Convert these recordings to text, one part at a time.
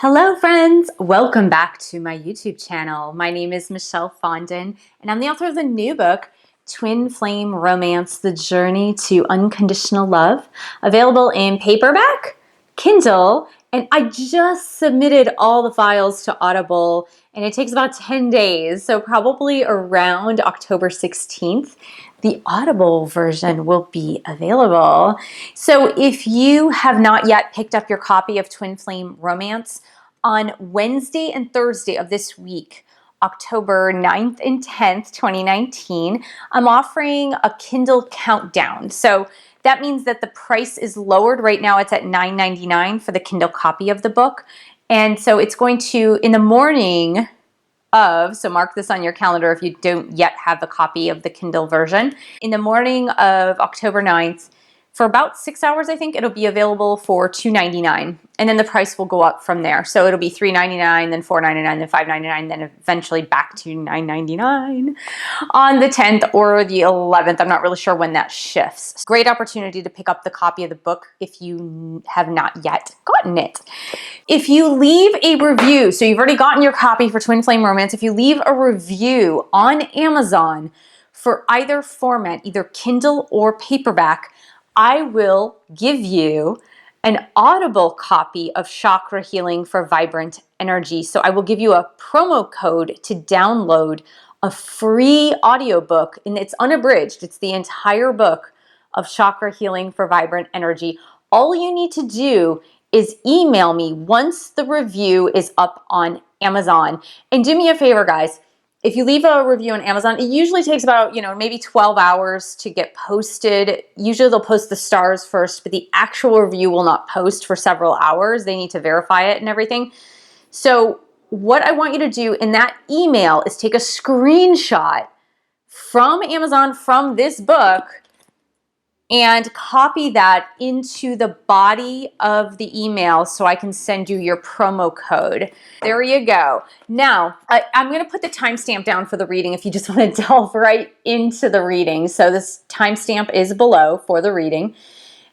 Hello friends, welcome back to my YouTube channel. My name is Michelle Fondin and I'm the author of the new book, Twin Flame Romance, The Journey to Unconditional Love, available in paperback, Kindle, and I just submitted all the files to Audible and it takes about 10 days, so probably around October 16th, the Audible version will be available. So if you have not yet picked up your copy of Twin Flame Romance, on Wednesday and Thursday of this week, October 9th and 10th, 2019, I'm offering a Kindle countdown. So that means that the price is lowered. Right now it's at $9.99 for the Kindle copy of the book. And so it's going to, in the morning of, so mark this on your calendar if you don't yet have a copy of the Kindle version, in the morning of October 9th, for about 6 hours, I think, it'll be available for $2.99, and then the price will go up from there. So it'll be $3.99, then $4.99, then $5.99, then eventually back to $9.99 on the 10th or the 11th. I'm not really sure when that shifts. Great opportunity to pick up the copy of the book if you have not yet gotten it. If you leave a review, so you've already gotten your copy for Twin Flame Romance, if you leave a review on Amazon for either format, either Kindle or paperback, I will give you an Audible copy of Chakra Healing for Vibrant Energy. So I will give you a promo code to download a free audiobook, and it's unabridged. It's the entire book of Chakra Healing for Vibrant Energy. All you need to do is email me once the review is up on Amazon. And do me a favor, guys. If you leave a review on Amazon, it usually takes about, maybe 12 hours to get posted. Usually they'll post the stars first, but the actual review will not post for several hours. They need to verify it and everything. So what I want you to do in that email is take a screenshot from Amazon, from this book, and copy that into the body of the email so I can send you your promo code. There you go. Now, I'm going to put the timestamp down for the reading if you just want to delve right into the reading. So this timestamp is below for the reading.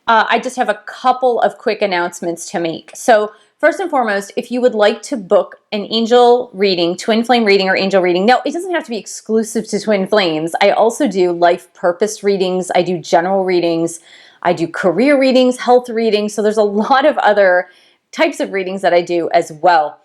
I just have a couple of quick announcements to make. So first and foremost, if you would like to book an angel reading, twin flame reading or angel reading, now it doesn't have to be exclusive to twin flames. I also do life purpose readings. I do general readings. I do career readings, health readings. So there's a lot of other types of readings that I do as well.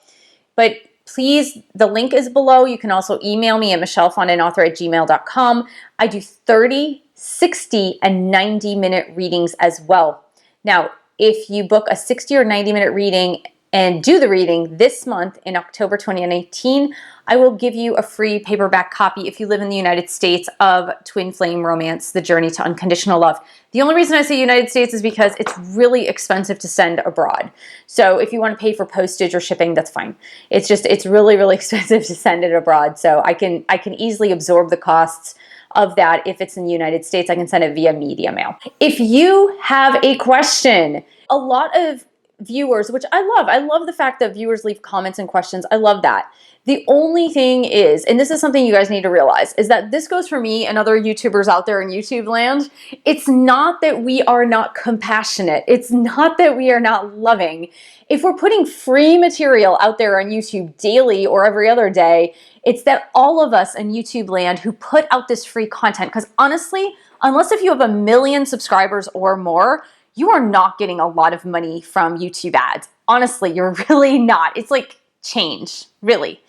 But please, the link is below. You can also email me at michellefondinauthor@gmail.com. I do 30, 60, and 90-minute readings as well. Now, if you book a 60 or 90-minute reading and do the reading this month in October 2019, I will give you a free paperback copy if you live in the United States of Twin Flame Romance, The Journey to Unconditional Love. The only reason I say United States is because it's really expensive to send abroad. So if you want to pay for postage or shipping, that's fine. It's really, really expensive to send it abroad. So I can easily absorb the costs of that. If it's in the United States, I can send it via media mail. If you have a question, a lot of viewers, which I love the fact that viewers leave comments and questions. I love that. The only thing is, and this is something you guys need to realize, is that this goes for me and other YouTubers out there in YouTube land. It's not that we are not compassionate. It's not that we are not loving. If we're putting free material out there on YouTube daily or every other day, it's that all of us in YouTube land who put out this free content, because honestly, unless if you have 1 million subscribers or more, you are not getting a lot of money from YouTube ads. Honestly, you're really not. It's like change, really.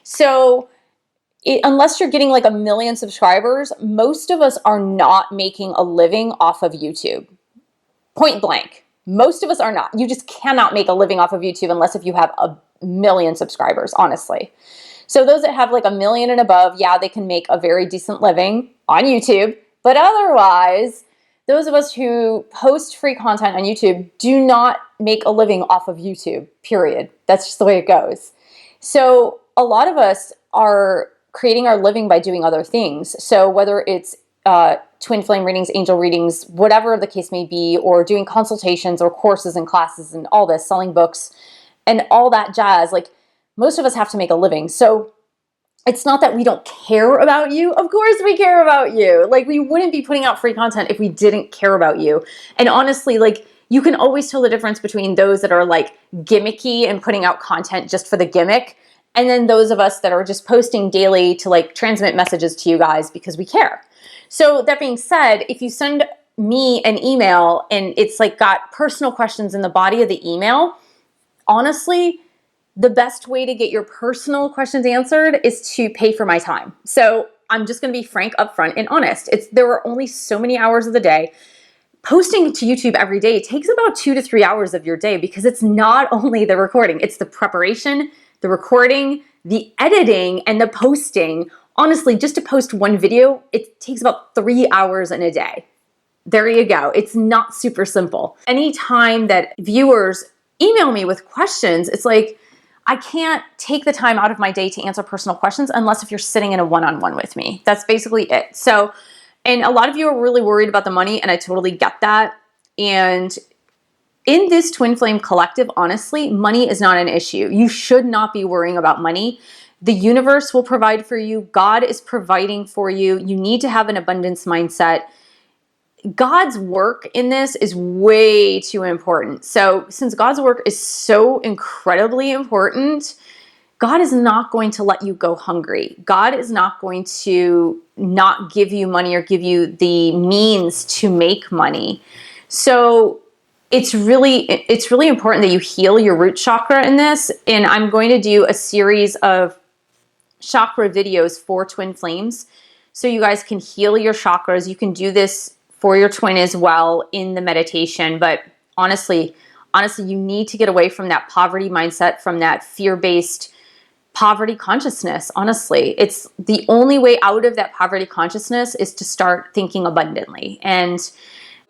So unless you're getting like 1 million subscribers, most of us are not making a living off of YouTube. Point blank. Most of us are not. You just cannot make a living off of YouTube unless if you have 1 million subscribers, honestly. So those that have like 1 million and above, yeah, they can make a very decent living on YouTube. But otherwise, those of us who post free content on YouTube do not make a living off of YouTube, period. That's just the way it goes. So a lot of us are creating our living by doing other things. So whether it's twin flame readings, angel readings, whatever the case may be, or doing consultations or courses and classes and all this, selling books and all that jazz, like most of us have to make a living. So it's not that we don't care about you. Of course we care about you. Like we wouldn't be putting out free content if we didn't care about you. And honestly, like You can always tell the difference between those that are like gimmicky and putting out content just for the gimmick, and then those of us that are just posting daily to like transmit messages to you guys because we care. So that being said, if you send me an email and it's like got personal questions in the body of the email, honestly, the best way to get your personal questions answered is to pay for my time. So I'm just going to be frank, upfront, and honest. There are only so many hours of the day. Posting to YouTube every day takes about 2 to 3 hours of your day because it's not only the recording, it's the preparation, the recording, the editing, and the posting. Honestly, just to post one video, it takes about 3 hours in a day. There you go. It's not super simple. Anytime that viewers email me with questions, it's like, I can't take the time out of my day to answer personal questions unless if you're sitting in a one-on-one with me. That's basically it. So, and a lot of you are really worried about the money, and I totally get that. And in this Twin Flame Collective, honestly, money is not an issue. You should not be worrying about money. The universe will provide for you. God is providing for you. You need to have an abundance mindset. God's work in this is way too important. So since God's work is so incredibly important, God is not going to let you go hungry. God is not going to not give you money or give you the means to make money. So it's really important that you heal your root chakra in this. And I'm going to do a series of chakra videos for twin flames so you guys can heal your chakras. You can do this for your twin as well in the meditation. But honestly, you need to get away from that poverty mindset, from that fear-based poverty consciousness. Honestly, it's the only way out of that poverty consciousness is to start thinking abundantly. And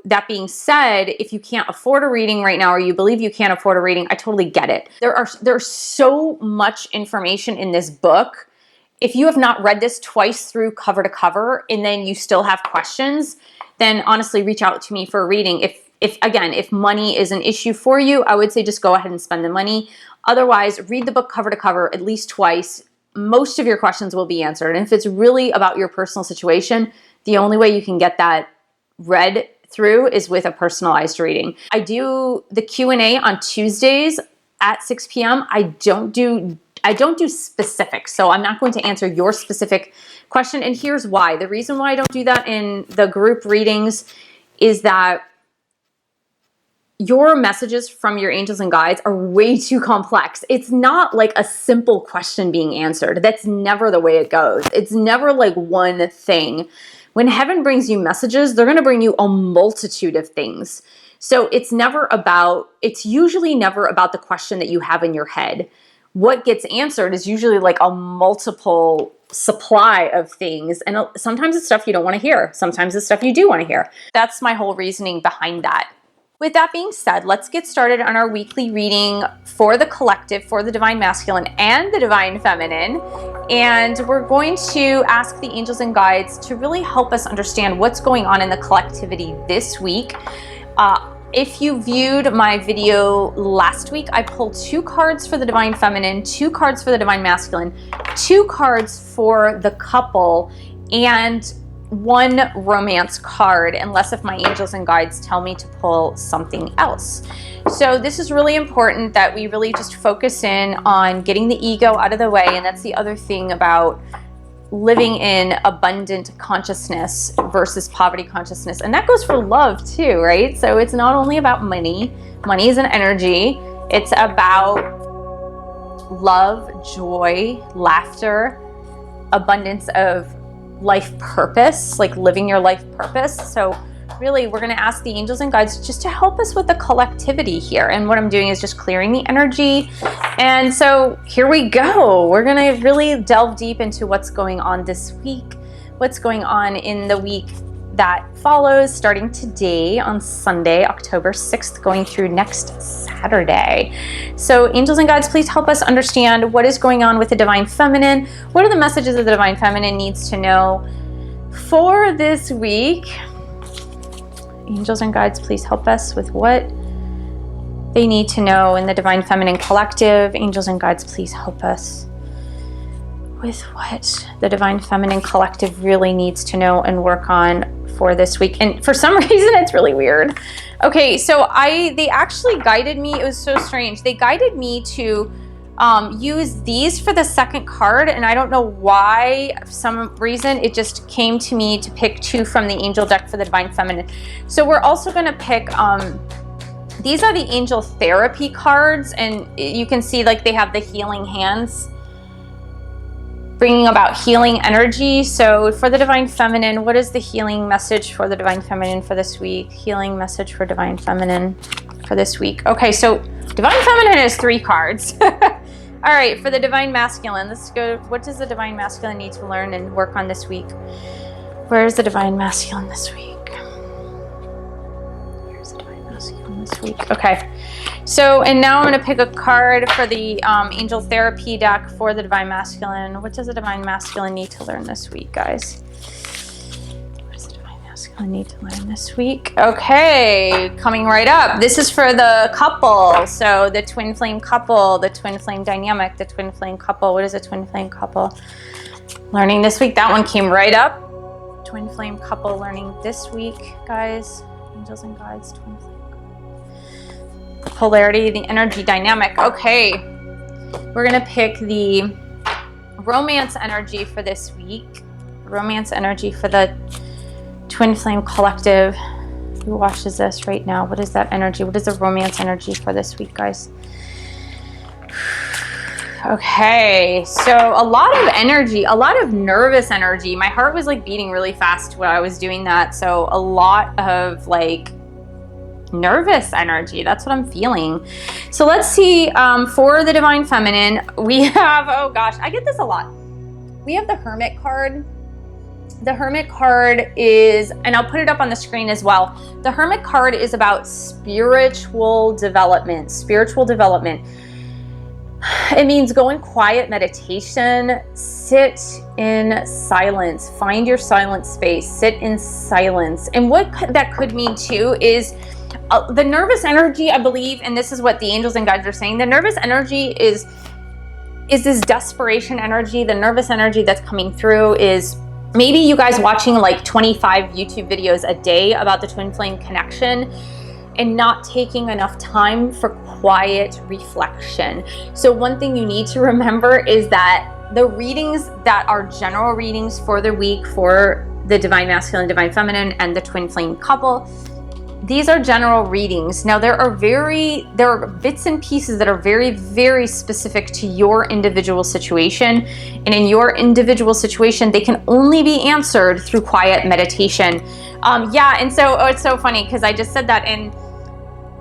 that being said, if you can't afford a reading right now, or you believe you can't afford a reading, I totally get it. There's so much information in this book. If you have not read this twice through cover to cover and then you still have questions, then honestly reach out to me for a reading. If money is an issue for you, I would say just go ahead and spend the money. Otherwise, read the book cover to cover at least twice. Most of your questions will be answered. And if it's really about your personal situation, the only way you can get that read through is with a personalized reading. I do the Q&A on Tuesdays at 6 p.m. I don't do specifics, so I'm not going to answer your specific question. And here's why. The reason why I don't do that in the group readings is that your messages from your angels and guides are way too complex. It's not like a simple question being answered. That's never the way it goes. It's never like one thing. When heaven brings you messages, they're going to bring you a multitude of things. So it's usually never about the question that you have in your head. What gets answered is usually like a multiple supply of things. And sometimes it's stuff you don't want to hear. Sometimes it's stuff you do want to hear. That's my whole reasoning behind that. With that being said, let's get started on our weekly reading for the collective, for the Divine Masculine and the Divine Feminine. And we're going to ask the angels and guides to really help us understand what's going on in the collectivity this week. If you viewed my video last week, I pulled 2 cards for the Divine Feminine, 2 cards for the Divine Masculine, 2 cards for the couple, and 1 romance card, unless if my angels and guides tell me to pull something else. So this is really important that we really just focus in on getting the ego out of the way. And that's the other thing about living in abundant consciousness versus poverty consciousness. And that goes for love too, right? So it's not only about money. Money is an energy. It's about love, joy, laughter, abundance of life purpose, like living your life purpose. So really, we're going to ask the angels and guides just to help us with the collectivity here. And what I'm doing is just clearing the energy. And so here we go. We're going to really delve deep into what's going on this week, what's going on in the week that follows, starting today on Sunday, October 6th, going through next Saturday. So angels and guides, please help us understand what is going on with the Divine Feminine. What are the messages that the Divine Feminine needs to know for this week? Angels and guides, please help us with what they need to know in the Divine Feminine Collective. Angels and guides, please help us with what the Divine Feminine Collective really needs to know and work on for this week. And for some reason, it's really weird. Okay, so they actually guided me. It was so strange. They guided me to use these for the second card, and I don't know why. For some reason, it just came to me to pick 2 from the angel deck for the Divine Feminine. So we're also going to pick, these are the angel therapy cards, and you can see like they have the healing hands, bringing about healing energy. So for the Divine Feminine, what is the healing message for the Divine Feminine for this week? Healing message for Divine Feminine for this week. Okay, so Divine Feminine is 3 cards. All right, for the Divine Masculine, let's go. What does the Divine Masculine need to learn and work on this week? Where is the Divine Masculine this week? Where's the Divine Masculine this week? Okay. So, and now I'm going to pick a card for the Angel Therapy deck for the Divine Masculine. What does the Divine Masculine need to learn this week, guys? What does the Divine Masculine need to learn this week? Okay, coming right up. This is for the couple. So the twin flame couple, the twin flame dynamic, the twin flame couple. What is a twin flame couple learning this week? That one came right up. Twin flame couple learning this week, guys. Angels and guides, twin flame. Polarity, the energy dynamic. Okay, we're gonna pick the romance energy for this week. Romance energy for the twin flame collective. Who watches this right now? What is that energy? What is the romance energy for this week, guys? Okay, so a lot of energy, a lot of nervous energy. My heart was like beating really fast while I was doing that. So a lot of like nervous energy. That's what I'm feeling. So let's see, for the Divine Feminine, we have, oh gosh, I get this a lot. We have the Hermit card. The Hermit card is, and I'll put it up on the screen as well. The Hermit card is about spiritual development, spiritual development. It means go in quiet meditation, sit in silence, find your silent space, sit in silence. And what that could mean too is the nervous energy, I believe, and this is what the angels and guides are saying, the nervous energy is this desperation energy. The nervous energy that's coming through is maybe you guys watching like 25 YouTube videos a day about the twin flame connection and not taking enough time for quiet reflection. So one thing you need to remember is that the readings that are general readings for the week for the Divine Masculine, Divine Feminine, and the twin flame couple, these are general readings. Now there are bits and pieces that are very, very specific to your individual situation. And in your individual situation, they can only be answered through quiet meditation. Yeah, and so it's so funny because I just said that, and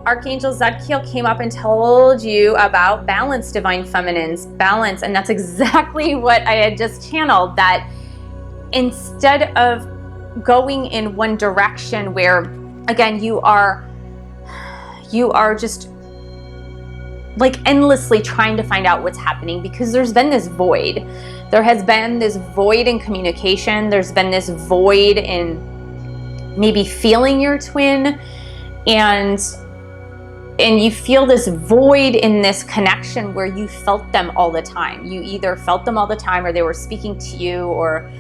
Archangel Zadkiel came up and told you about balance, Divine Feminines, balance. And that's exactly what I had just channeled, that instead of going in one direction where, again, you are just like endlessly trying to find out what's happening, because there's been this void. There has been this void in communication. There's been this void in maybe feeling your twin, and you feel this void in this connection where you felt them all the time. You either felt them all the time, or they were speaking to you, or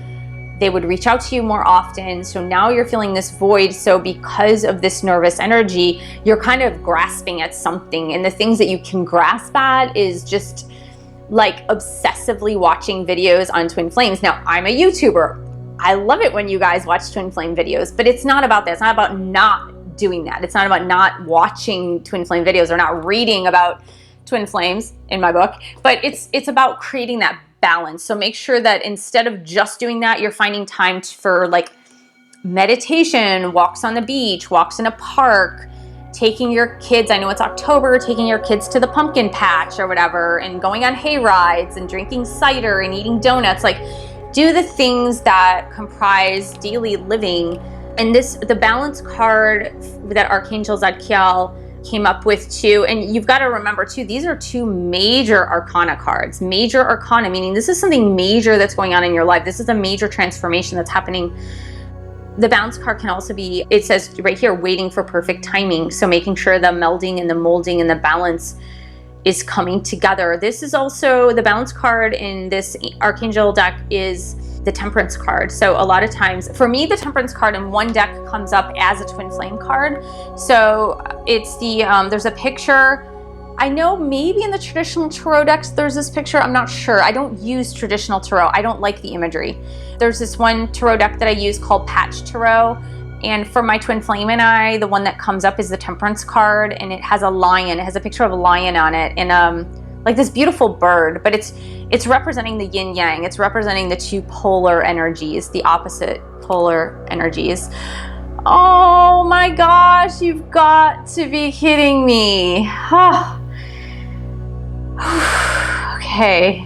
they would reach out to you more often. So now you're feeling this void. So because of this nervous energy, you're kind of grasping at something. And the things that you can grasp at is just like obsessively watching videos on twin flames. Now, I'm a YouTuber. I love it when you guys watch twin flame videos, but it's not about that. It's not about not doing that. It's not about not watching twin flame videos or not reading about twin flames in my book, but it's about creating that balance. So make sure that instead of just doing that, you're finding time for like meditation, walks on the beach, walks in a park, taking your kids, I know it's October, taking your kids to the pumpkin patch or whatever, and going on hay rides and drinking cider and eating donuts. Like, do the things that comprise daily living. And the balance card that Archangel Zadkiel came up with too, and you've got to remember too, these are 2 major arcana cards. Major arcana, meaning this is something major that's going on in your life. This is a major transformation that's happening. The balance card can also be, it says right here, waiting for perfect timing. So making sure the melding and the molding and the balance is coming together. This is also, the balance card in this Archangel deck is the Temperance card. So a lot of times, for me, the Temperance card in one deck comes up as a Twin Flame card. So it's there's a picture. I know maybe in the traditional tarot decks there's this picture. I'm not sure. I don't use traditional tarot. I don't like the imagery. There's this one tarot deck that I use called Patch Tarot. And for my Twin Flame and I, the one that comes up is the Temperance card, and it has a lion. It has a picture of a lion on it, and like this beautiful bird, but it's representing the yin yang. It's representing the two polar energies, the opposite polar energies. Oh my gosh, you've got to be kidding me. Okay.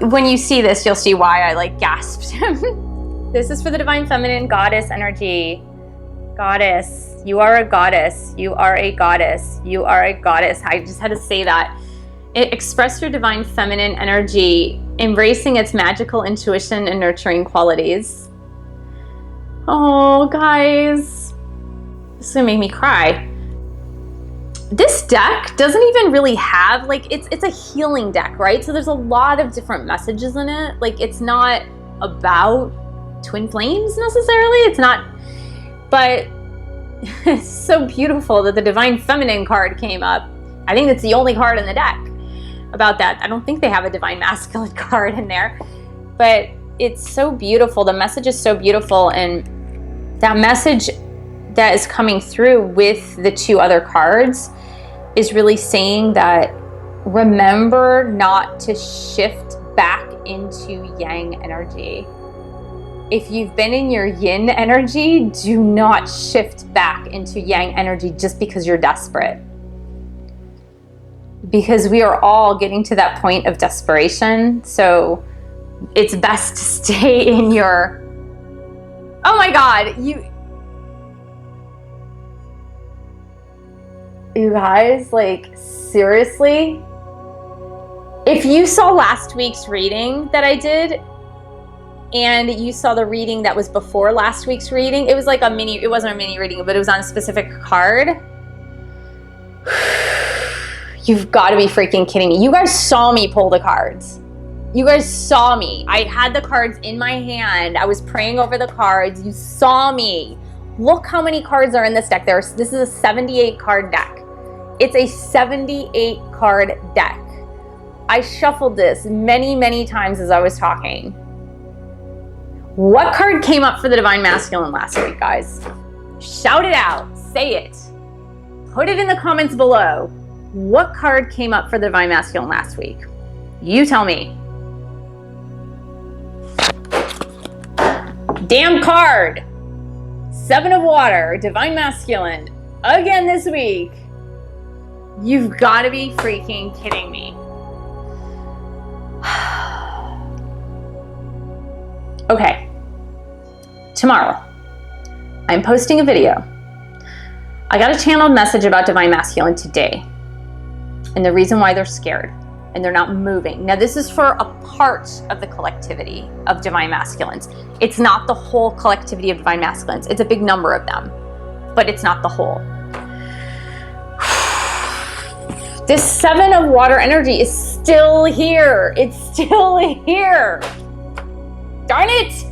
When you see this, you'll see why I like gasped. This is for the Divine Feminine Goddess energy. Goddess, you are a goddess. You are a goddess. You are a goddess. I just had to say that. Express your Divine Feminine energy, embracing its magical intuition and nurturing qualities. Oh, guys, this is gonna make me cry. This deck doesn't even really have, like, it's a healing deck, right? So there's a lot of different messages in it. Like, it's not about twin flames necessarily. It's not, but it's so beautiful that the Divine Feminine card came up. I think it's the only card in the deck about that. I don't think they have a Divine Masculine card in there, but it's so beautiful. The message is so beautiful, and that message that is coming through with the two other cards is really saying that remember not to shift back into yang energy. If you've been in your yin energy, do not shift back into yang energy just because you're desperate. Because we are all getting to that point of desperation. So it's best to stay in your, oh my God, you guys, like, seriously? If you saw last week's reading that I did, and you saw the reading that was before last week's reading, it was like a mini, it wasn't a mini reading, but it was on a specific card. You've got to be freaking kidding me. You guys saw me pull the cards. You guys saw me. I had the cards in my hand. I was praying over the cards. You saw me. Look how many cards are in this deck. This is a 78 card deck. It's a 78 card deck. I shuffled this many, many times as I was talking. What card came up for the Divine Masculine last week, guys? Shout it out. Say it. Put it in the comments below. What card came up for the Divine Masculine last week? You tell me. Damn card. 7 of Water, Divine Masculine. Again this week. You've got to be freaking kidding me. Okay. Tomorrow, I'm posting a video. I got a channeled message about Divine Masculine today, and the reason why they're scared and they're not moving. Now, this is for a part of the collectivity of Divine Masculines. It's not the whole collectivity of Divine Masculines. It's a big number of them, but it's not the whole. This 7 of Water energy is still here. It's still here. Darn it.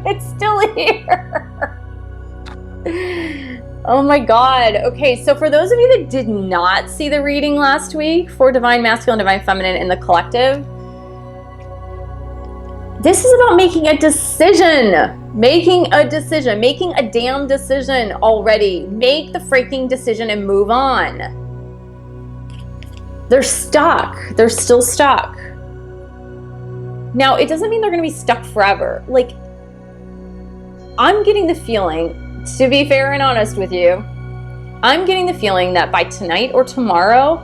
It's still here. Oh my God. Okay, so for those of you that did not see the reading last week for Divine Masculine, Divine Feminine in the collective, this is about making a decision. Making a decision. Making a damn decision already. Make the freaking decision and move on. They're stuck. They're still stuck. Now, it doesn't mean they're going to be stuck forever. Like, I'm getting the feeling, to be fair and honest with you, I'm getting the feeling that by tonight or tomorrow,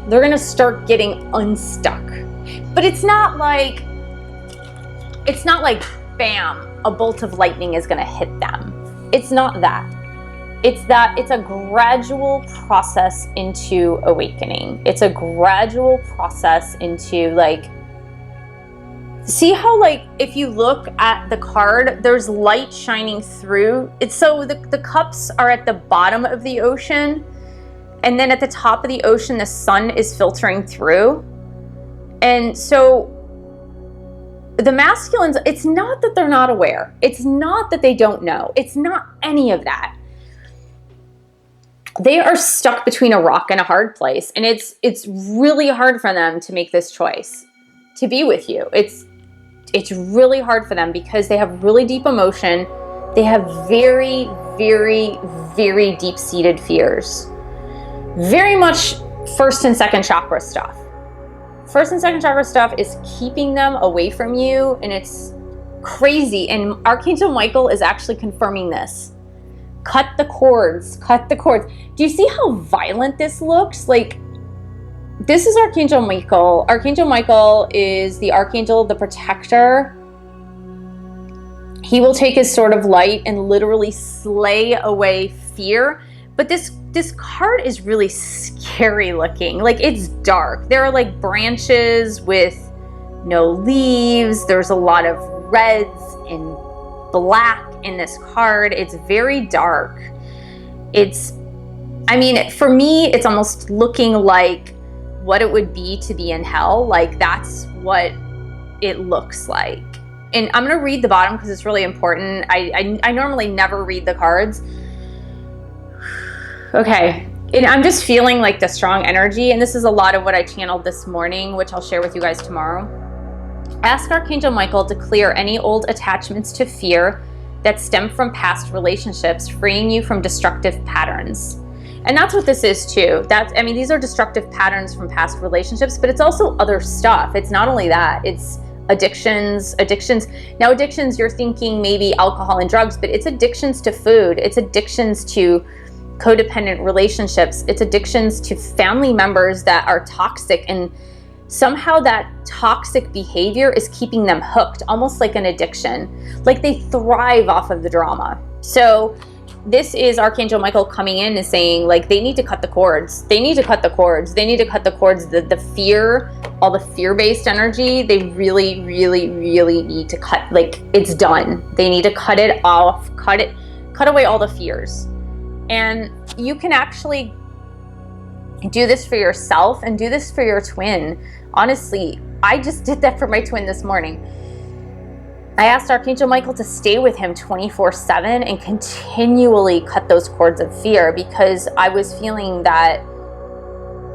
they're going to start getting unstuck. But it's not like, bam, a bolt of lightning is going to hit them. It's not that. It's that it's a gradual process into awakening. It's a gradual process into, like, see how, like, if you look at the card, there's light shining through. It's so the cups are at the bottom of the ocean, and then at the top of the ocean, the sun is filtering through. And so the masculines, it's not that they're not aware. It's not that they don't know. It's not any of that. They are stuck between a rock and a hard place. And it's really hard for them to make this choice to be with you. It's really hard for them because they have really deep emotion. They have very, very, very deep-seated fears. Very much first and second chakra stuff. First and second chakra stuff is keeping them away from you, and it's crazy. And Archangel Michael is actually confirming this. Cut the cords, cut the cords. Do you see how violent this looks? Like, this is Archangel Michael. Archangel Michael is the archangel, the protector. He will take his sword of light and literally slay away fear. But this card is really scary looking. Like, it's dark. There are like branches with no leaves. There's a lot of reds and black in this card. It's very dark. I mean, for me, it's almost looking like what it would be to be in hell. Like, that's what it looks like. And I'm going to read the bottom because it's really important. I normally never read the cards. Okay. And I'm just feeling like the strong energy. And this is a lot of what I channeled this morning, which I'll share with you guys tomorrow. Ask Archangel Michael to clear any old attachments to fear that stem from past relationships, freeing you from destructive patterns. And that's what this is too. I mean, these are destructive patterns from past relationships, but it's also other stuff. It's not only that, it's addictions. Now, addictions, you're thinking maybe alcohol and drugs, but it's addictions to food. It's addictions to codependent relationships. It's addictions to family members that are toxic, and somehow that toxic behavior is keeping them hooked, almost like an addiction. Like, they thrive off of the drama. So this is Archangel Michael coming in and saying, like, they need to cut the cords. They need to cut the cords. They need to cut the cords. The fear, all the fear-based energy, they really, really, really need to cut. Like, it's done. They need to cut it off, cut away all the fears. And you can actually do this for yourself and do this for your twin. Honestly, I just did that for my twin this morning. I asked Archangel Michael to stay with him 24/7 and continually cut those cords of fear, because I was feeling that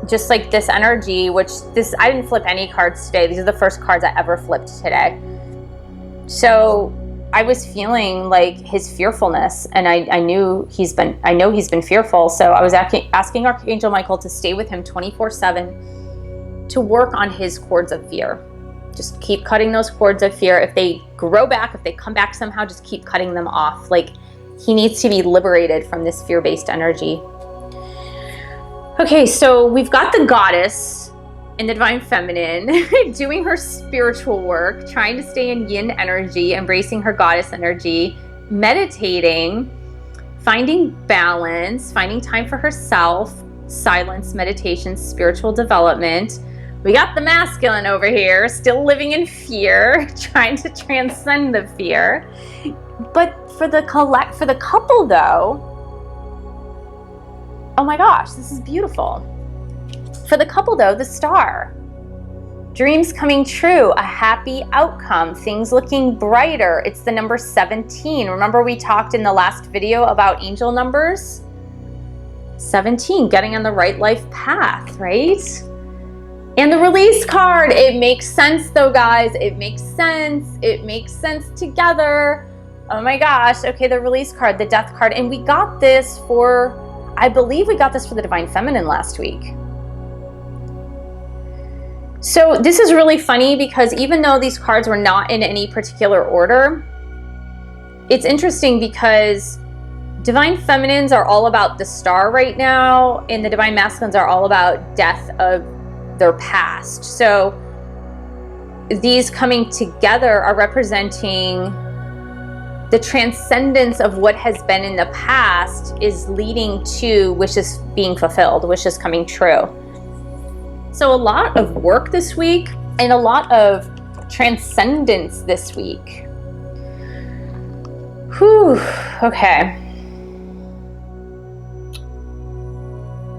just like this energy, I didn't flip any cards today. These are the first cards I ever flipped today. So I was feeling like his fearfulness, and I know he's been fearful. So I was asking Archangel Michael to stay with him 24/7 to work on his cords of fear. Just keep cutting those cords of fear. If they grow back, if they come back somehow, just keep cutting them off. Like, he needs to be liberated from this fear-based energy. Okay, so we've got the goddess in the divine feminine doing her spiritual work, trying to stay in yin energy, embracing her goddess energy, meditating, finding balance, finding time for herself, silence, meditation, spiritual development. We got the masculine over here, still living in fear, trying to transcend the fear. But for the couple though, oh my gosh, this is beautiful. For the couple though, the star. Dreams coming true, a happy outcome, things looking brighter. It's the number 17. Remember we talked in the last video about angel numbers? 17, getting on the right life path, right? And the release card, it makes sense though, guys. It makes sense. It makes sense together. Oh my gosh. Okay, the release card, the death card. And we got this I believe we got this for the divine feminine last week. So this is really funny because even though these cards were not in any particular order, it's interesting because divine feminines are all about the star right now, and the divine masculines are all about death of their past. So these coming together are representing the transcendence of what has been in the past is leading to wishes being fulfilled, wishes coming true. So a lot of work this week and a lot of transcendence this week. Whew, okay.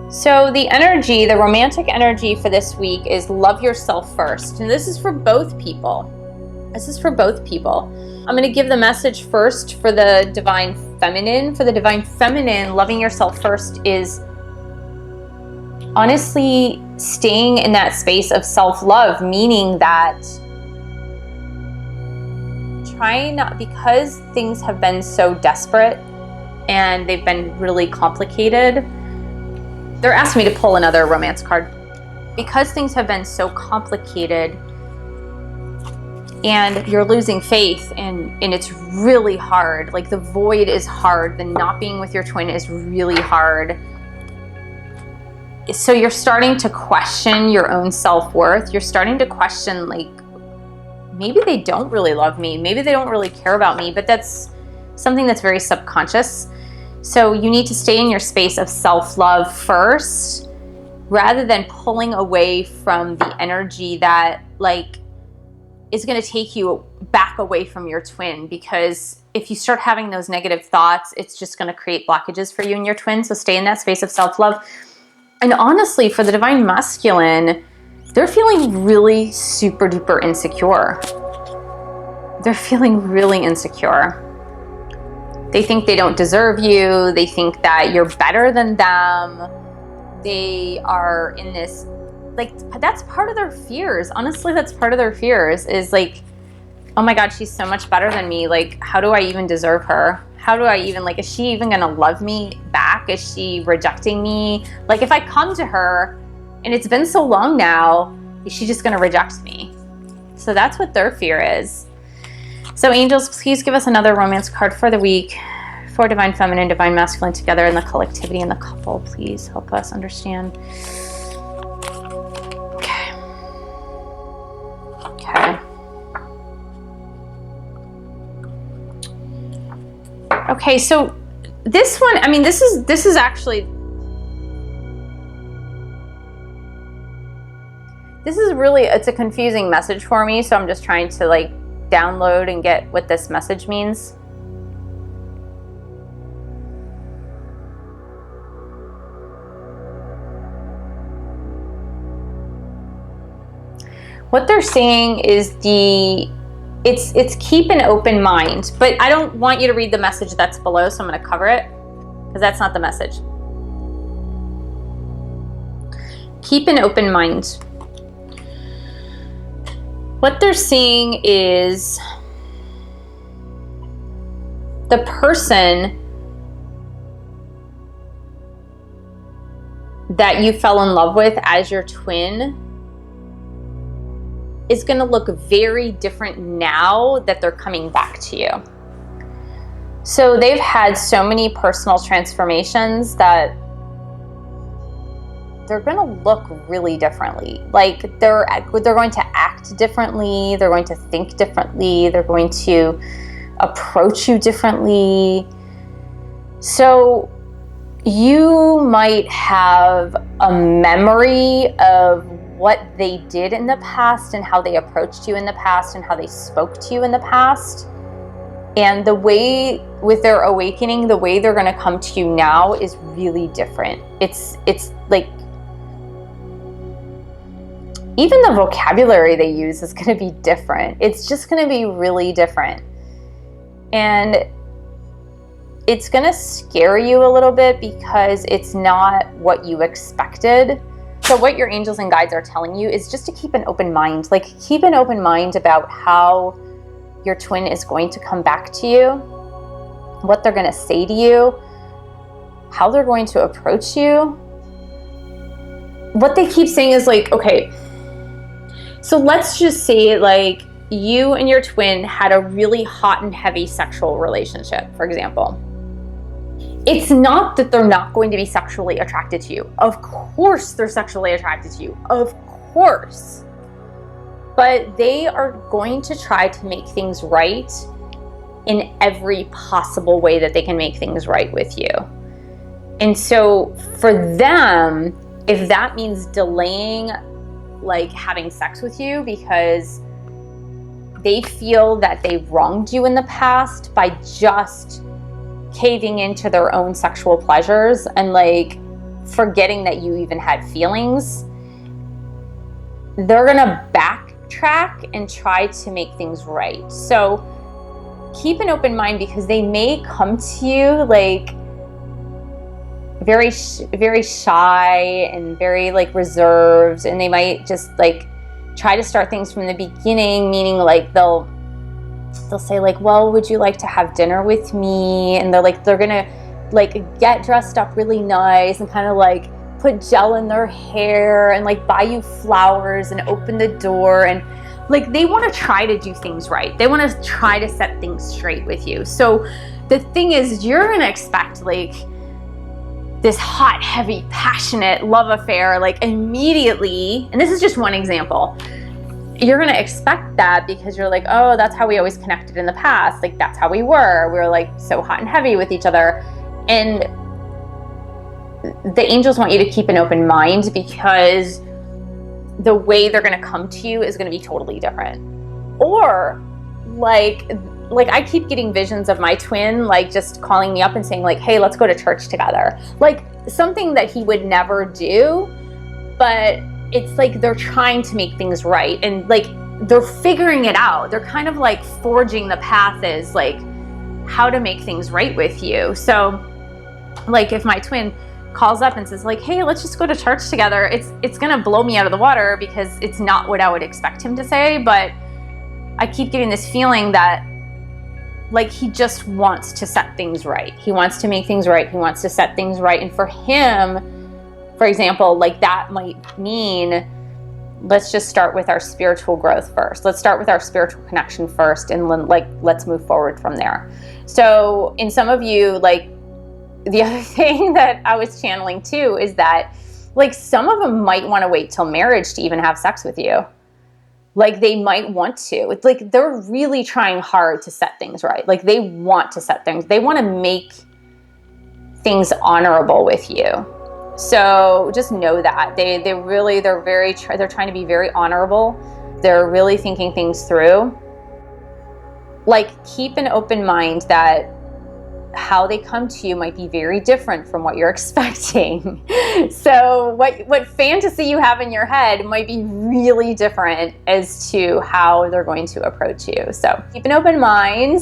So the energy, the romantic energy for this week is love yourself first. And this is for both people. This is for both people. I'm going to give the message first for the divine feminine. For the divine feminine, loving yourself first is honestly staying in that space of self-love, meaning that because things have been so desperate and they've been really complicated. They're asking me to pull another romance card. Because things have been so complicated and you're losing faith and it's really hard. Like the void is hard. The not being with your twin is really hard. So you're starting to question your own self-worth. You're starting to question, like, maybe they don't really love me. Maybe they don't really care about me, but that's something that's very subconscious. So you need to stay in your space of self-love first, rather than pulling away from the energy that, like, is going to take you back away from your twin. Because if you start having those negative thoughts, it's just going to create blockages for you and your twin. So stay in that space of self-love. And honestly, for the divine masculine, they're feeling really super duper insecure. They're feeling really insecure. They think they don't deserve you. They think that you're better than them. They are in this, like, that's part of their fears. Honestly, that's part of their fears, is like, oh my God, she's so much better than me. Like, how do I even deserve her? How do I even, like, is she even gonna love me back? Is she rejecting me? Like, if I come to her and it's been so long now, is she just gonna reject me? So that's what their fear is. So angels, please give us another romance card for the week for divine feminine, divine masculine together in the collectivity and the couple. Please help us understand. Okay. Okay. Okay, so this one, I mean, this is actually, this is really, it's a confusing message for me, so I'm just trying to, like, download and get what this message means. What they're saying is it's keep an open mind, but I don't want you to read the message that's below, so I'm going to cover it because that's not the message. Keep an open mind. What they're saying is the person that you fell in love with as your twin is going to look very different now that they're coming back to you. So they've had so many personal transformations that they're going to look really differently. Like they're going to act differently. They're going to think differently. They're going to approach you differently. So you might have a memory of what they did in the past and how they approached you in the past and how they spoke to you in the past. And the way, with their awakening, the way they're going to come to you now is really different. It's like, even the vocabulary they use is going to be different. It's just going to be really different. And it's going to scare you a little bit because it's not what you expected. So what your angels and guides are telling you is just to keep an open mind. Like, keep an open mind about how your twin is going to come back to you, what they're going to say to you, how they're going to approach you. What they keep saying is like, okay, so let's just say like you and your twin had a really hot and heavy sexual relationship, for example. It's not that they're not going to be sexually attracted to you. Of course they're sexually attracted to you. Of course. But they are going to try to make things right in every possible way that they can make things right with you. And so for them, if that means delaying like having sex with you because they feel that they wronged you in the past by just caving into their own sexual pleasures and like forgetting that you even had feelings, they're gonna back backtrack and try to make things right. So keep an open mind, because they may come to you like very shy and very like reserved, and they might just like try to start things from the beginning, meaning like they'll say like, well, would you like to have dinner with me? And they're gonna like get dressed up really nice and kind of like put gel in their hair and like buy you flowers and open the door, and like they want to try to do things right. They want to try to set things straight with you. So the thing is, you're gonna expect like this hot, heavy, passionate love affair like immediately. And this is just one example. You're gonna expect that because you're like, oh, that's how we always connected in the past. Like that's how we were like so hot and heavy with each other. And the angels want you to keep an open mind, because the way they're going to come to you is going to be totally different. Or like I keep getting visions of my twin like just calling me up and saying like, hey, let's go to church together. Like something that he would never do, but it's like they're trying to make things right, and like they're figuring it out. They're kind of like forging the path as like how to make things right with you. So like if my twin calls up and says like, hey, let's just go to church together, it's gonna blow me out of the water, because it's not what I would expect him to say. But I keep getting this feeling that like he just wants to set things right. He wants to make things right. He wants to set things right. And for him, for example, like that might mean, let's just start with our spiritual growth first. Let's start with our spiritual connection first, and like let's move forward from there. So in some of you, like the other thing that I was channeling too is that like some of them might want to wait till marriage to even have sex with you. Like they might want to. It's like they're really trying hard to set things right. Like they want to set things. They want to make things honorable with you. So just know that they're trying to be very honorable. They're really thinking things through. Like keep an open mind that how they come to you might be very different from what you're expecting. So what fantasy you have in your head might be really different as to how they're going to approach you. So keep an open mind.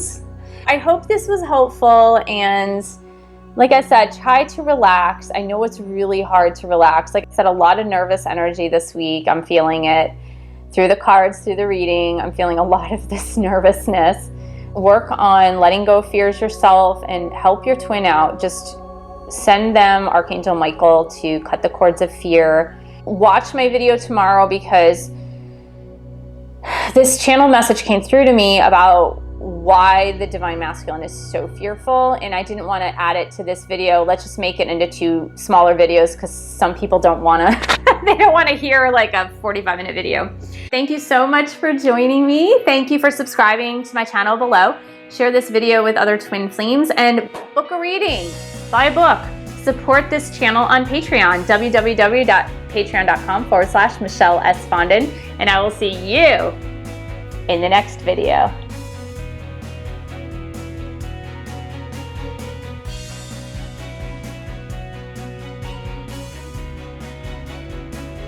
I hope this was helpful, and like I said, try to relax. I know it's really hard to relax. Like I said, a lot of nervous energy this week. I'm feeling it through the cards, through the reading. I'm feeling a lot of this nervousness. Work on letting go of fears yourself and help your twin out. Just send them Archangel Michael to cut the cords of fear. Watch my video tomorrow, because this channel message came through to me about why the divine masculine is so fearful, and I didn't want to add it to this video. Let's just make it into 2 smaller videos, because some people don't want to they don't want to hear like a 45-minute video. Thank you so much for joining me. Thank you for subscribing to my channel below. Share this video with other twin flames, and book a reading, buy a book. Support this channel on Patreon, www.patreon.com/MichelleFondin, and I will see you in the next video.